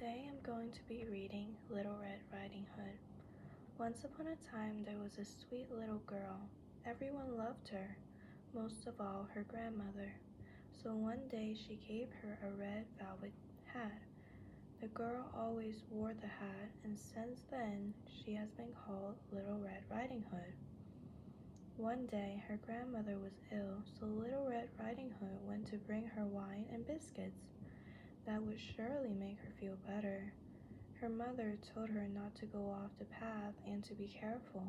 Today I'm going to be reading Little Red Riding Hood. Once upon a time there was a sweet little girl. Everyone loved her, most of all her grandmother. So one day she gave her a red velvet hat. The girl always wore the hat, and since then she has been called Little Red Riding Hood. One day her grandmother was ill, so Little Red Riding Hood went to bring her wine and biscuits. That would surely make her feel better. Her mother told her not to go off the path and to be careful.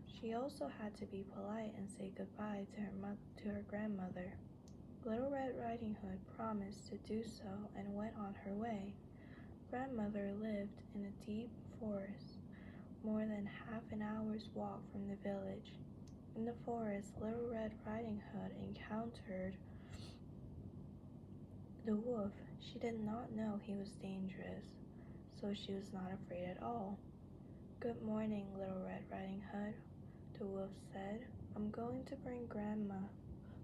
She also had to be polite and say goodbye to her grandmother. Little Red Riding Hood promised to do so and went on her way. Grandmother lived in a deep forest, more than half an hour's walk from the village. In the forest, Little Red Riding Hood encountered the wolf. She did not know he was dangerous, so she was not afraid at all. "Good morning, Little Red Riding Hood," the wolf said. "I'm going to bring Grandma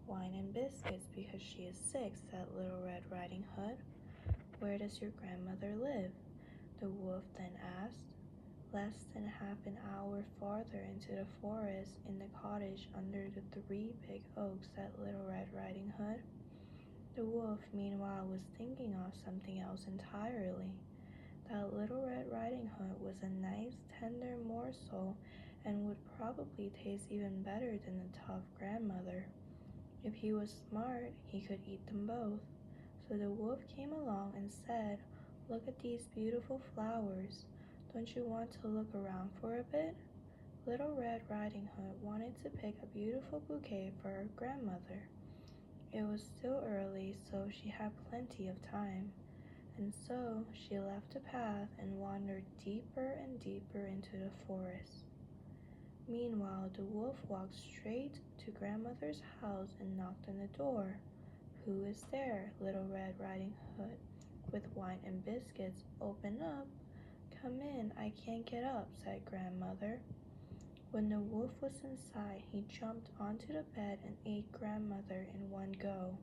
wine and biscuits because she is sick," said Little Red Riding Hood. "Where does your grandmother live?" the wolf then asked. "Less than half an hour farther into the forest, in the cottage under the 3 big oaks," said Little Red Riding Hood. The wolf, meanwhile, was thinking of something else entirely. That Little Red Riding Hood was a nice, tender morsel and would probably taste even better than the tough grandmother. If he was smart, he could eat them both. So the wolf came along and said, "Look at these beautiful flowers. Don't you want to look around for a bit?" Little Red Riding Hood wanted to pick a beautiful bouquet for her grandmother. It was still early, so she had plenty of time. And so she left the path and wandered deeper and deeper into the forest. Meanwhile, the wolf walked straight to grandmother's house and knocked on the door. "Who is there?" Little Red Riding Hood, with wine and biscuits. "Open up." "Come in, I can't get up," said grandmother. When the wolf was inside, he jumped onto the bed and ate grandmother in one go.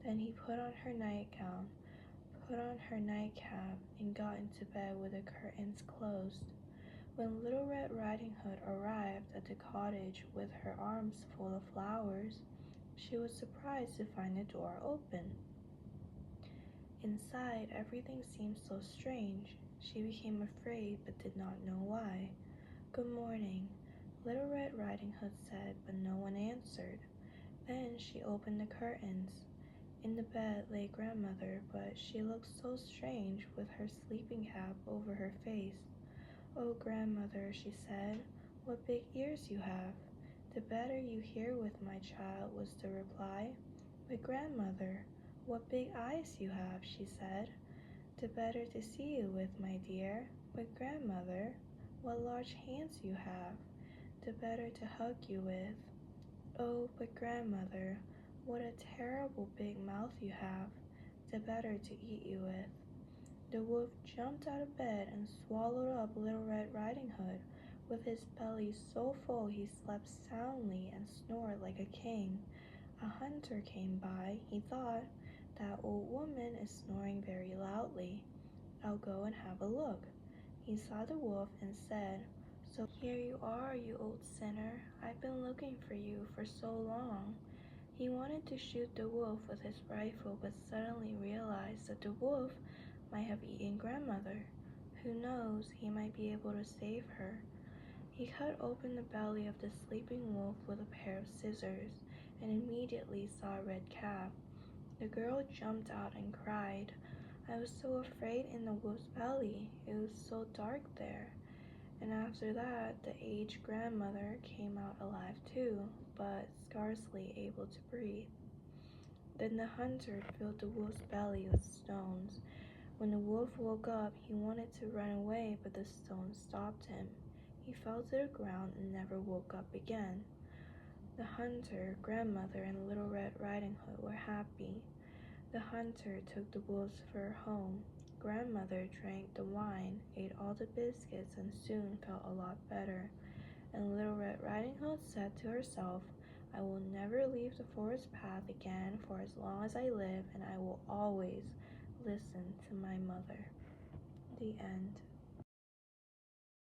Then he put on her nightgown, put on her nightcap, and got into bed with the curtains closed. When Little Red Riding Hood arrived at the cottage with her arms full of flowers, she was surprised to find the door open. Inside, everything seemed so strange. She became afraid but did not know why. "Good morning," Little Red Riding Hood said, but no one answered. Then she opened the curtains. In the bed lay grandmother, but she looked so strange with her sleeping cap over her face. "Oh, grandmother," she said, "what big ears you have." "The better you hear with, my child," was the reply. "But grandmother, what big eyes you have," she said. "The better to see you with, my dear." "But grandmother, what large hands you have, the better to hug you with." "Oh, but grandmother, what a terrible big mouth you have, the better to eat you with." The wolf jumped out of bed and swallowed up Little Red Riding Hood. With his belly so full he slept soundly and snored like a king. A hunter came by. He thought, "That old woman is snoring very loudly. I'll go and have a look." He saw the wolf and said, "So here you are, you old sinner. I've been looking for you for so long." He wanted to shoot the wolf with his rifle, but suddenly realized that the wolf might have eaten grandmother. Who knows, he might be able to save her. He cut open the belly of the sleeping wolf with a pair of scissors and immediately saw a red calf. The girl jumped out and cried, "I was so afraid in the wolf's belly. It was so dark there." And after that, the aged grandmother came out alive too, but scarcely able to breathe. Then the hunter filled the wolf's belly with stones. When the wolf woke up, he wanted to run away, but the stones stopped him. He fell to the ground and never woke up again. The hunter, grandmother, and Little Red Riding Hood were happy. The hunter took the wolf's fur home. Grandmother drank the wine, ate all the biscuits, and soon felt a lot better. And Little Red Riding Hood said to herself, "I will never leave the forest path again for as long as I live, and I will always listen to my mother." The end.